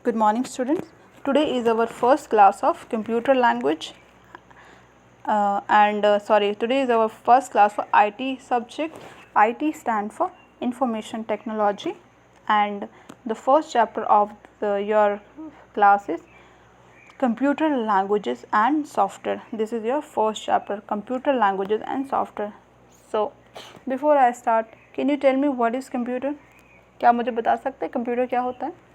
Good morning, students. Today is our first class of computer language, today is our first class for IT subject. IT stand for Information Technology, and the first chapter of your class is Computer Languages and Software. This is your first chapter, Computer Languages and Software. So, before I start, can you tell me what is computer? क्या मुझे बता सकते हैं computer क्या होता है?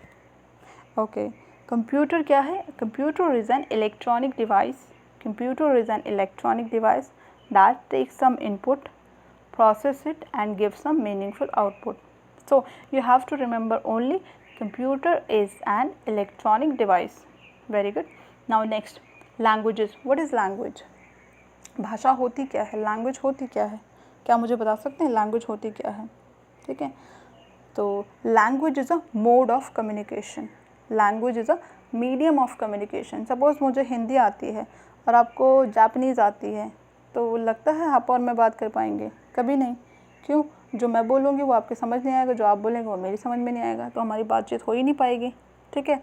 Okay, computer क्या है? Computer is an electronic device. Computer is an electronic device that takes some input, process it and gives some meaningful output. So you have to remember only computer is an electronic device. Very good. Now next, languages. What is language? भाषा होती क्या है? Language होती क्या है? क्या मुझे बता सकते हैं लैंग्वेज होती क्या है? ठीक है, तो language is a mode of communication. Language is a medium of communication. Suppose मुझे हिंदी आती है और आपको जापानीज़ आती है, तो लगता है आप और मैं बात कर पाएंगे? कभी नहीं. क्यों? जो मैं बोलूँगी वो आपके समझ नहीं आएगा, जो आप बोलेंगे वो मेरी समझ में नहीं आएगा, तो हमारी बातचीत हो ही नहीं पाएगी. ठीक है.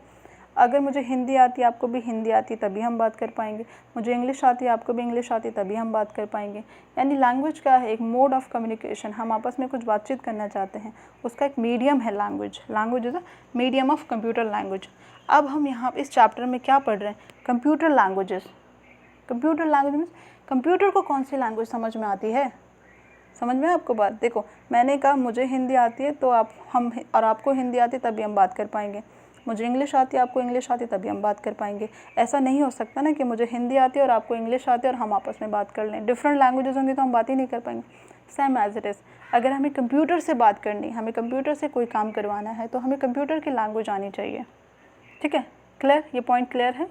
अगर मुझे हिंदी आती है, आपको भी हिंदी आती, तभी हम बात कर पाएंगे. मुझे इंग्लिश आती है, आपको भी इंग्लिश आती, तभी हम बात कर पाएंगे. यानी लैंग्वेज क्या है? एक मोड ऑफ कम्युनिकेशन. हम आपस में कुछ बातचीत करना चाहते हैं, उसका एक मीडियम है language. Language is a medium of computer language. अब हम यहाँ इस चैप्टर में क्या पढ़ रहे हैं? Computer languages. Computer language means computer को कौन सी लैंग्वेज समझ में आती है? समझ में आपको बात? देखो, मैंने कहा मुझे हिंदी आती है, तो और आपको हिंदी आती है, तभी हम बात कर पाएंगे. मुझे इंग्लिश आती है, आपको इंग्लिश आती है, तभी हम बात कर पाएंगे. ऐसा नहीं हो सकता ना कि मुझे हिंदी आती है और आपको इंग्लिश आती है और हम आपस में बात कर लें. डिफरेंट लैंग्वेजेस होंगी तो हम बात ही नहीं कर पाएंगे. सेम एज इट इज़, अगर हमें कंप्यूटर से बात करनी, हमें कंप्यूटर से कोई काम करवाना है, तो हमें कंप्यूटर की लैंग्वेज आनी चाहिए. ठीक है, क्लियर? ये पॉइंट क्लियर है?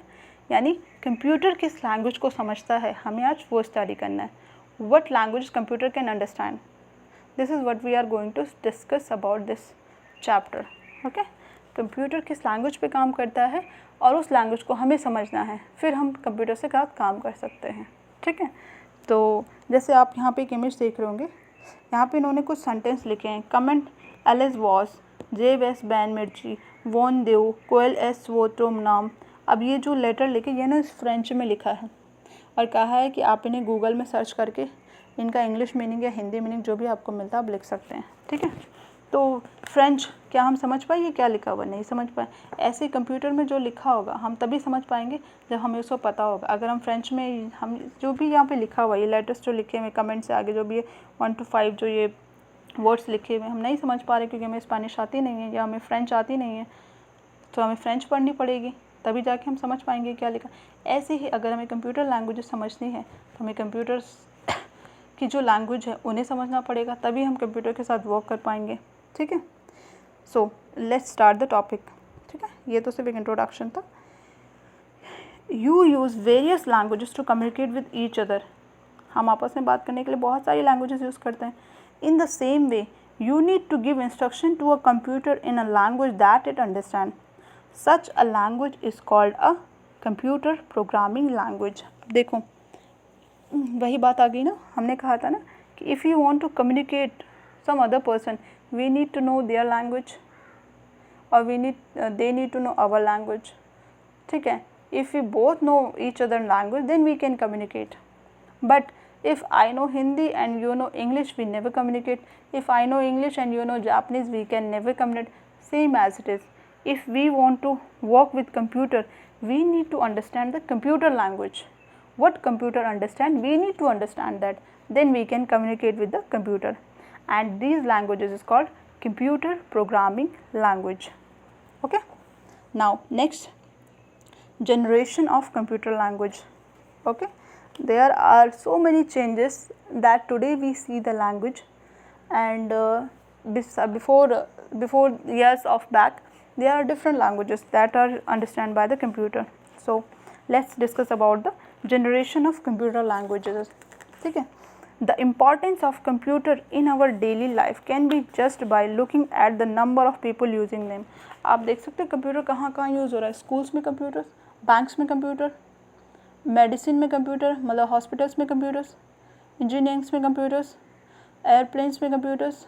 यानी कंप्यूटर किस लैंग्वेज को समझता है, हमें आज वो स्टडी करना है. What language computer can understand, this is what we are going to discuss about this chapter. Okay, computer किस लैंग्वेज पे काम करता है और उस लैंग्वेज को हमें समझना है, फिर हम कंप्यूटर से काम कर सकते हैं. ठीक है, तो जैसे आप यहाँ पे एक इमेज देख रहे होंगे, यहाँ पे इन्होंने कुछ सेंटेंस लिखे हैं. कमेंट एलिस वॉस, जे वेस बैन मिर्ची, वॉन देव, कोयल एस वो टोम नाम. अब ये जो लेटर लिखे, ये ना इस फ्रेंच में लिखा है और कहा है कि आप इन्हें गूगल में सर्च करके इनका इंग्लिश मीनिंग या हिंदी मीनिंग जो भी आपको मिलता है आप लिख सकते हैं. ठीक है, तो फ्रेंच क्या हम समझ पाए? ये क्या लिखा हुआ? नहीं समझ पाए. ऐसे कंप्यूटर में जो लिखा होगा हम तभी समझ पाएंगे जब हमें उसको पता होगा. अगर हम फ्रेंच में, हम जो भी यहाँ पे लिखा हुआ, ये लेटर्स जो लिखे हुए कमेंट से आगे जो भी है 1 to 5 जो ये वर्ड्स लिखे हुए हम नहीं समझ पा रहे क्योंकि हमें स्पेनिश आती नहीं है या हमें फ्रेंच आती नहीं है, तो हमें फ्रेंच पढ़नी पड़ेगी, तभी जाके हम समझ पाएंगे क्या लिखा. ऐसे ही अगर हमें कंप्यूटर लैंग्वेज समझनी है तो हमें कंप्यूटर्स की जो लैंग्वेज है उन्हें समझना पड़ेगा, तभी हम कंप्यूटर के साथ वर्क कर पाएंगे. ठीक है, so let's start the topic. ठीक है, ये तो सिर्फ एक इंट्रोडक्शन था. You use various languages to communicate with each other. हम आपस में बात करने के लिए बहुत सारी लैंग्वेजेस यूज़ करते हैं. In the same way you need to give instruction to a computer in a language that it understands. Such a language is called a computer programming language. देखो, वही बात आ गई ना, हमने कहा था ना कि if you want to communicate some other person, we need to know their language or they need to know our language. ठीक है, if we both know each other language, then we can communicate. But if I know Hindi and you know English, we never communicate. If I know English and you know Japanese, we can never communicate. Same as it is. If we want to work with computer, we need to understand the computer language. What computer understand, we need to understand that. Then we can communicate with the computer. And these languages is called computer programming language. Okay. Now next, generation of computer language. Okay. There are so many changes that today we see the language, and before years of back there are different languages that are understood by the computer. So let's discuss about the generation of computer languages. ठीक है, the importance of computer in our daily life can be just by looking at the number of people using them. आप देख सकते हैं computer कहाँ कहाँ use हो रहा है. स्कूल्स में कंप्यूटर, बैंक्स में कंप्यूटर, मेडिसिन में कंप्यूटर, मतलब हॉस्पिटल्स में कंप्यूटर्स, इंजीनियरिंग्स में कंप्यूटर्स, एयरप्लेन्स में कंप्यूटर्स,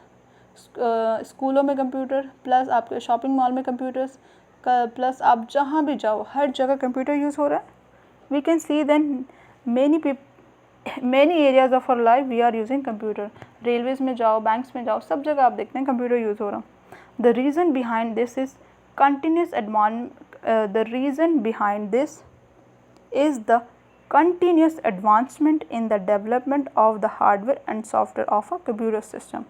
स्कूलों में कंप्यूटर, प्लस आपके शॉपिंग मॉल में कंप्यूटर्स, प्लस आप जहाँ भी जाओ हर जगह कंप्यूटर यूज़ हो रहा है. We can see then many areas of our life we are using computer. Railways में जाओ, बैंक्स में जाओ, सब जगह आप देखते हैं कंप्यूटर यूज़ हो रहा. The reason behind this is continuous the reason behind this is the continuous advancement in the development of the hardware and software of a computer system.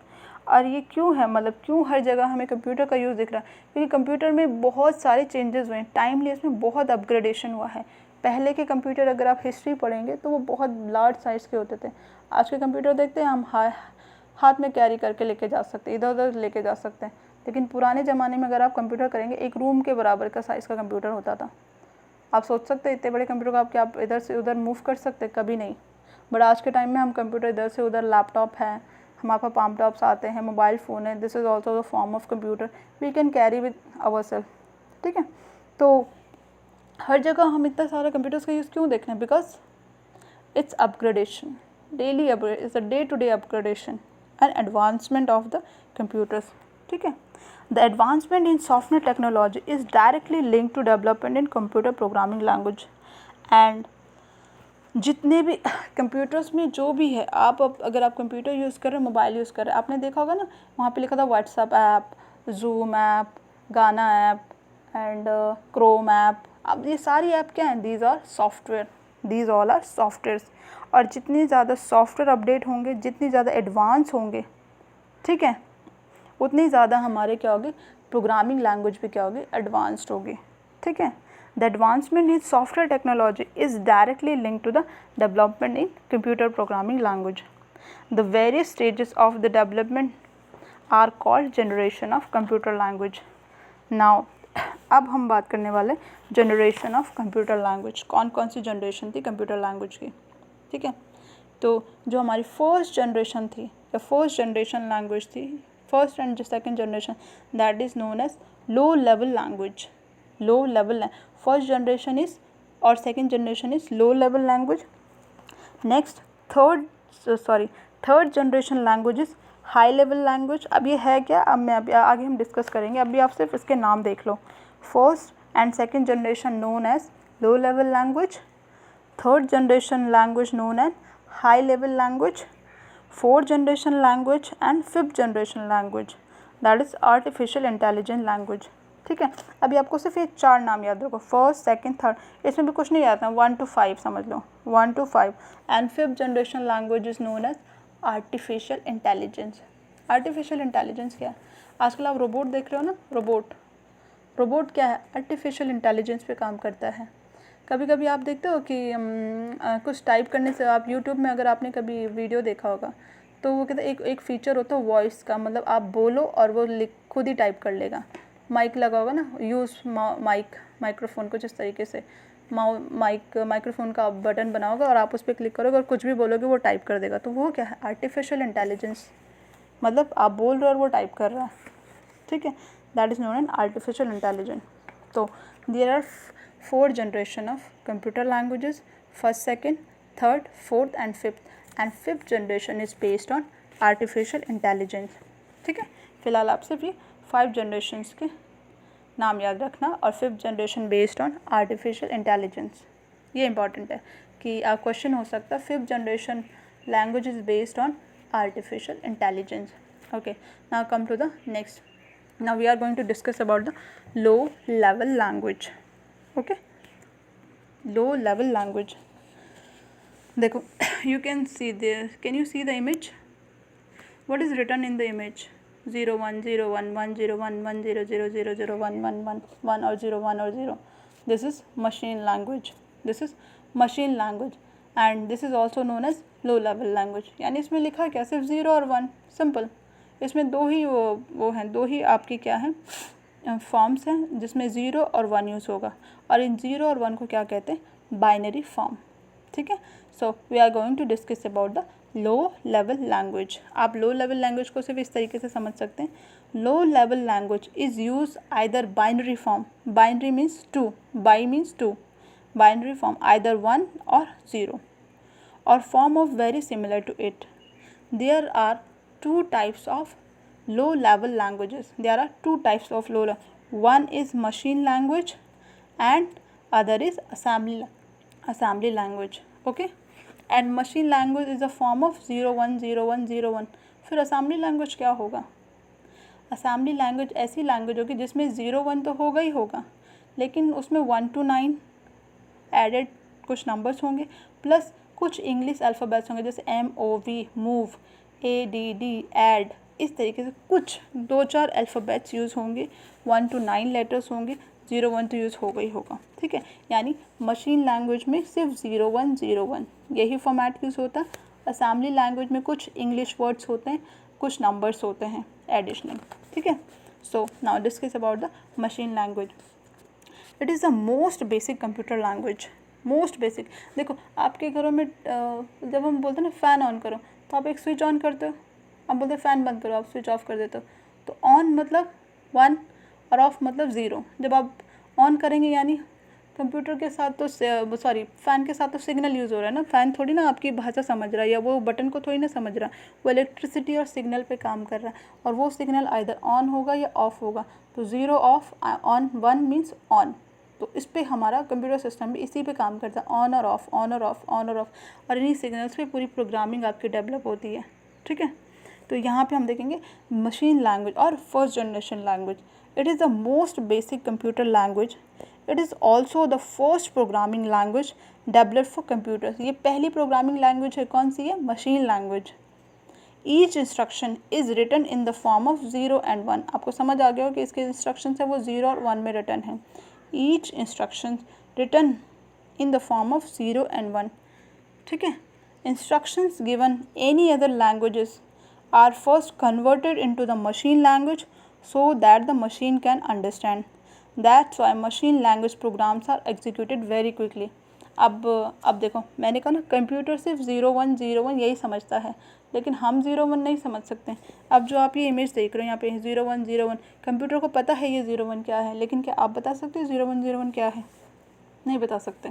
और ये क्यों है, मतलब क्यों हर जगह हमें कंप्यूटर का यूज़ दिख रहा है? क्योंकि कंप्यूटर में बहुत सारे चेंजेस हुए हैं, टाइमली इसमें बहुत अपग्रेडेशन हुआ है. पहले के कंप्यूटर अगर आप हिस्ट्री पढ़ेंगे तो वो बहुत लार्ज साइज़ के होते थे. आज के कंप्यूटर देखते हैं हम हाथ में कैरी करके लेके जा सकते हैं, इधर उधर लेके जा सकते हैं. लेकिन पुराने ज़माने में अगर आप कंप्यूटर करेंगे, एक रूम के बराबर का साइज़ का कंप्यूटर होता था. आप सोच सकते हैं इतने बड़े कंप्यूटर को क्या आप इधर से उधर मूव कर सकते? कभी नहीं. बट आज के टाइम में हम कंप्यूटर इधर से उधर, लैपटॉप है, हमारे पास पाम टॉप्स आते हैं, मोबाइल फ़ोन है, this is also the form of computer we can carry with our self. ठीक है, तो हर जगह हम इतना सारा कंप्यूटर्स का यूज़ क्यों देख रहे हैं? Because it's upgradation, daily it's a day to day upgradation and advancement of the computers. ठीक है, the advancement in software technology is directly linked to development in computer programming language. and जितने भी computers में जो भी है, आप अगर आप कंप्यूटर यूज़ कर रहे हैं, मोबाइल यूज़ कर रहे हैं, आपने देखा होगा ना वहाँ पे लिखा था WhatsApp app, Zoom app, Gaana app and Chrome app. अब ये सारी ऐप क्या हैं? These are software, these all are softwares. और जितनी ज़्यादा सॉफ्टवेयर अपडेट होंगे, जितनी ज़्यादा एडवांस होंगे, ठीक है, उतनी ज़्यादा हमारे क्या होगी, प्रोग्रामिंग लैंग्वेज भी क्या होगी, एडवांस्ड होगी. ठीक है, the advancement in software technology is directly link to the development in computer programming language. The various stages of the development are called generation of computer language. Now अब हम बात करने वाले जनरेशन ऑफ कंप्यूटर लैंग्वेज. कौन कौन सी generation थी computer language की? ठीक है, तो जो हमारी फर्स्ट जनरेशन थी या फर्स्ट जनरेशन लैंग्वेज थी, first and second generation, that is known as low level language. Low level first generation is or second generation is low level language. Next third generation language is high level language. अब ये है क्या, अब मैं आगे हम discuss करेंगे, अभी आप सिर्फ इसके नाम देख लो. First and second generation known as low level language, third generation language known as high level language, fourth generation language and fifth generation language, that is artificial intelligence language. ठीक है, अभी आपको सिर्फ ये 4 नाम याद रखो, फर्स्ट सेकंड थर्ड, इसमें भी कुछ नहीं याद है, 1 to 5 समझ लो, 1 to 5. And fifth generation language is known as artificial intelligence. Artificial intelligence क्या है? आजकल आप रोबोट देख रहे हो ना, रोबोट क्या है? आर्टिफिशियल इंटेलिजेंस पे काम करता है. कभी कभी आप देखते हो कि कुछ टाइप करने से, आप यूट्यूब में अगर आपने कभी वीडियो देखा होगा तो वो कहते हैं एक फ़ीचर होता है वॉइस का, मतलब आप बोलो और वो खुद ही टाइप कर लेगा. माइक लगा होगा ना, यूज़ माइक्रोफोन, कुछ इस तरीके से माइक्रोफोन का बटन बना होगा और आप उस पर क्लिक करोगे और कुछ भी बोलोगे वो टाइप कर देगा. तो वो क्या है? Artificial intelligence. मतलब आप बोल रहे हो और वो टाइप कर रहा है. ठीक है, that is known an artificial intelligence. तो there are 4 generation of computer languages, first, second, third, fourth and fifth, and fifth generation is based on artificial intelligence. ठीक है, फिलहाल आप सिर्फ ये 5 generations के नाम याद रखना और 5th generation based on artificial intelligence. ये important है कि आप क्वेश्चन हो सकता है 5th generation language is based on artificial intelligence. Okay, now come to the next. Now we are going to discuss about the low level language. Okay, low level language. देखो, you can see there, can you see the image? What is written in the image? 0 1 0 1 1 0 1 1 0 0 0 0 1 1 1 1 or 0 1 or 0. This is machine language. This is machine language and this is also known as low level language. यानी इसमें लिखा क्या? सिर्फ 0 और 1, simple. इसमें दो ही वो हैं, दो ही आपकी क्या है फॉर्म्स हैं जिसमें 0 और 1 यूज़ होगा और इन 0 और 1 को क्या कहते हैं? Binary form. ठीक है, so we are going to discuss about the low level language. आप लो लेवल लैंग्वेज को सिर्फ इस तरीके से समझ सकते हैं. लो level language is use either binary form, binary means 2, by means 2, binary form either 1 और 0 or form of very similar to it. There are 2 types of low level languages. There are 2 types of low level. one is machine language and other is assembly language. Okay, and machine language is a form of 010101. फिर assembly language क्या होगा? Assembly language ऐसी language होगी जिसमें 0 1 तो होगा ही होगा, लेकिन उसमें 1 to 9 एडेड कुछ नंबर्स होंगे प्लस कुछ इंग्लिश अल्फ़ाबेट्स होंगे, जैसे MOV, मूव, ADD, ऐड, इस तरीके से कुछ 2-4 अल्फ़ाबेट्स यूज़ होंगे, 1 to 9 लेटर्स होंगे, 0 1 तो यूज़ होगा ही होगा। ठीक है, यानी मशीन लैंग्वेज में सिर्फ 0 1 0 1 यही फॉर्मेट यूज़ होता है। असेंबली लैंग्वेज में कुछ इंग्लिश वर्ड्स होते हैं, कुछ नंबर्स होते हैं एडिशनल। ठीक है, so now discuss about the machine language. It is the most basic computer language, most basic. देखो आपके घरों में जब हम बोलते हैं ना फ़ैन ऑन करो, तो आप एक स्विच ऑन करते हो, आप बोलते हैं फ़ैन बंद करो, आप स्विच ऑफ कर देते हो। तो ऑन मतलब 1 और ऑफ मतलब 0। जब आप ऑन करेंगे यानी कंप्यूटर के साथ तो फ़ैन के साथ तो सिग्नल यूज़ हो रहा है ना, फ़ैन थोड़ी ना आपकी भाषा समझ रहा है या वो बटन को थोड़ी ना समझ रहा है, वो इलेक्ट्रिसिटी और सिग्नल पे काम कर रहा है, और वो सिग्नल आइदर ऑन होगा या ऑफ़ होगा। तो 0 ऑफ, ऑन, 1 मीन्स ऑन। तो इस पे हमारा कंप्यूटर सिस्टम भी इसी पे काम करता है, ऑन और ऑफ़, ऑन और ऑफ़, ऑन और ऑफ़, और इन्हीं सिग्नल्स पे पूरी प्रोग्रामिंग आपकी डेवलप होती है। ठीक है, तो यहाँ पे हम देखेंगे मशीन लैंग्वेज और first generation language. It is the most basic computer language. It is also the first programming language developed for computers. ये पहली प्रोग्रामिंग लैंग्वेज है, कौन सी है? Machine language. Each instruction is written in the form of 0 and 1। आपको समझ आ गया हो कि इसके इंस्ट्रक्शन है वो 0 और 1 में रिटन है। Each instruction written in the form of 0 and 1। ठीक है, instructions given any other languages are first converted into the machine language so that the machine can understand. That's why machine language programs are executed very quickly. अब देखो मैंने कहा ना computer सिर्फ 0 1 0 1 यही समझता है, लेकिन हम 0 1 नहीं समझ सकते। अब जो आप ये इमेज देख रहे हो यहाँ पे 0 1 0 1, कंप्यूटर को पता है ये 0 1 क्या है, लेकिन क्या आप बता सकते हो 0 1 0 1 क्या है? नहीं बता सकते,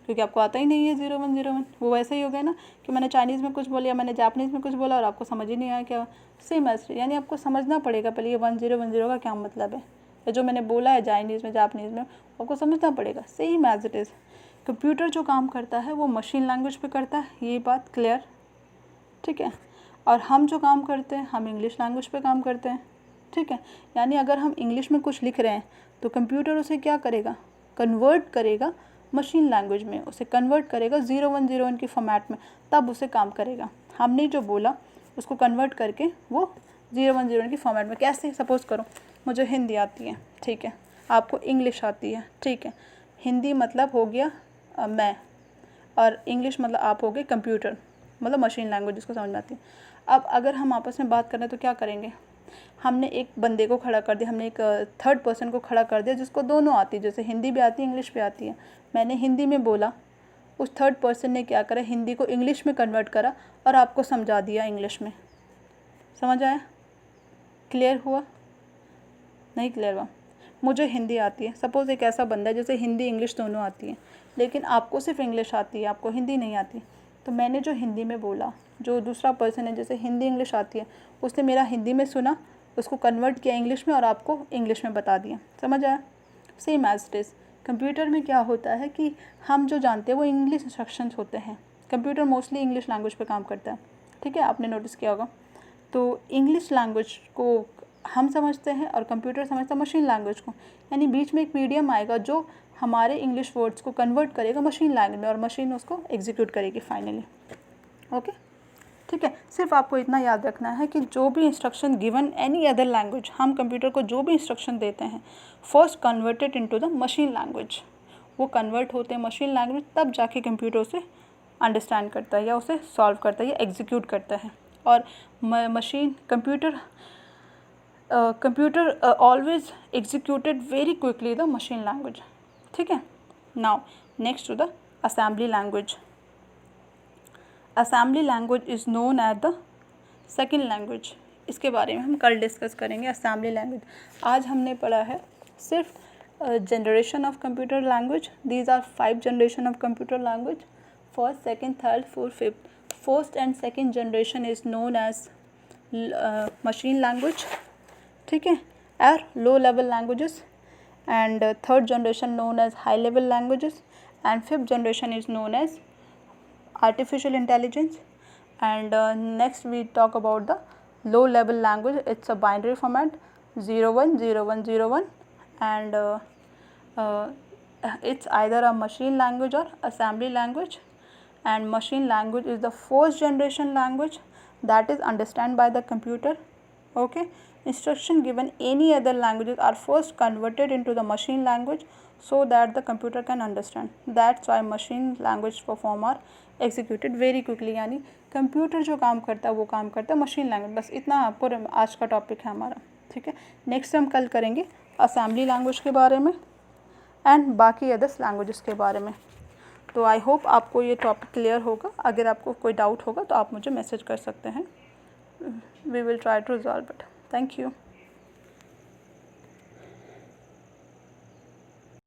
क्योंकि आपको आता ही नहीं है 0 1 0 1। वो वैसे ही हो गया ना कि मैंने चाइनीज़ में कुछ बोला या मैंने जापानीज़ में कुछ बोला और आपको समझ ही नहीं आया क्या। सेम ऐसे, यानी आपको समझना पड़ेगा पहले ये 1 0 1 0 का क्या मतलब है, या जो मैंने बोला है चाइनीज़ में जापानीज़ में आपको समझना पड़ेगा। Same as it is computer जो काम करता है वो मशीन लैंग्वेज पे करता है, ये बात क्लियर। ठीक है, और हम जो काम करते हैं हम इंग्लिश लैंग्वेज पे काम करते हैं। ठीक है, यानी अगर हम इंग्लिश में कुछ लिख रहे हैं तो कंप्यूटर उसे क्या करेगा? कन्वर्ट करेगा मशीन लैंग्वेज में, उसे कन्वर्ट करेगा 0 1 0 1 की फॉर्मेट में, तब उसे काम करेगा। हमने जो बोला उसको कन्वर्ट करके वो 0 1 0 1 की फॉर्मेट में। कैसे? सपोज़ करो मुझे हिंदी आती है, ठीक है, आपको इंग्लिश आती है, ठीक है। हिंदी मतलब हो गया मैं, और इंग्लिश मतलब आप हो गए कंप्यूटर, मतलब मशीन लैंग्वेज जिसको समझ में आती है। अब अगर हम आपस में बात करें तो क्या करेंगे? हमने एक बंदे को खड़ा कर दिया, हमने एक थर्ड पर्सन को खड़ा कर दिया जिसको दोनों आती है, जैसे हिंदी भी आती है इंग्लिश भी आती है। मैंने हिंदी में बोला, उस थर्ड पर्सन ने क्या करा, हिंदी को इंग्लिश में कन्वर्ट करा और आपको समझा दिया इंग्लिश में। समझ आया? क्लियर हुआ? नहीं क्लियर हुआ? मुझे हिंदी आती है, सपोज़ एक ऐसा बंदा है जैसे हिंदी इंग्लिश दोनों आती है, लेकिन आपको सिर्फ इंग्लिश आती है, आपको हिंदी नहीं आती। तो मैंने जो हिंदी में बोला, जो दूसरा पर्सन है जैसे हिंदी इंग्लिश आती है, उसने मेरा हिंदी में सुना, उसको कन्वर्ट किया इंग्लिश में और आपको इंग्लिश में बता दिया। समझ आया? Same as it is computer में क्या होता है कि हम जो जानते हैं वो इंग्लिश इंस्ट्रक्शंस होते हैं। कंप्यूटर मोस्टली इंग्लिश लैंग्वेज पे काम करता है। ठीक है, आपने नोटिस किया होगा। तो इंग्लिश लैंग्वेज को हम समझते हैं और कंप्यूटर समझता है मशीन लैंग्वेज को, यानी बीच में एक मीडियम आएगा जो हमारे इंग्लिश वर्ड्स को कन्वर्ट करेगा मशीन लैंग्वेज में और मशीन उसको एग्जीक्यूट करेगी फाइनली। ओके, ठीक है। सिर्फ आपको इतना याद रखना है कि जो भी instruction given any other language, हम कंप्यूटर को जो भी इंस्ट्रक्शन देते हैं first converted into the machine language, वो कन्वर्ट होते हैं मशीन लैंग्वेज, तब जाके कंप्यूटर उसे अंडरस्टैंड करता है या उसे सॉल्व करता है या एग्जीक्यूट करता है। और machine computer always executed very quickly the machine language. ठीक है, now next to the assembly language. Assembly language is known as the second language. इसके बारे में हम कल डिस्कस करेंगे असेंबली लैंग्वेज। आज हमने पढ़ा है सिर्फ generation of computer language. These are 5 generation of computer language, first second third fourth fifth. First and second generation is known as machine language, ठीक है, और low level languages and third generation known as high level languages, and fifth generation is known as artificial intelligence. And next we talk about the low level language. It's a binary format 010101, and it's either a machine language or assembly language. And machine language is the first generation language that is understood by the computer. Okay, instruction given any other languages are first converted into the machine language so that the computer can understand. That's why machine language perform are executed very quickly. यानी computer जो काम करता है वो काम करता है machine language. बस इतना आपको आज का टॉपिक है हमारा. ठीक है, नेक्स्ट हम कल करेंगे असेंबली लैंग्वेज के बारे में एंड बाकी अदर्स लैंग्वेजेस के बारे में. तो आई होप आपको ये टॉपिक क्लियर होगा. अगर आपको कोई डाउट होगा तो आप मुझे मैसेज कर सकते हैं. We will try to resolve it. Thank you.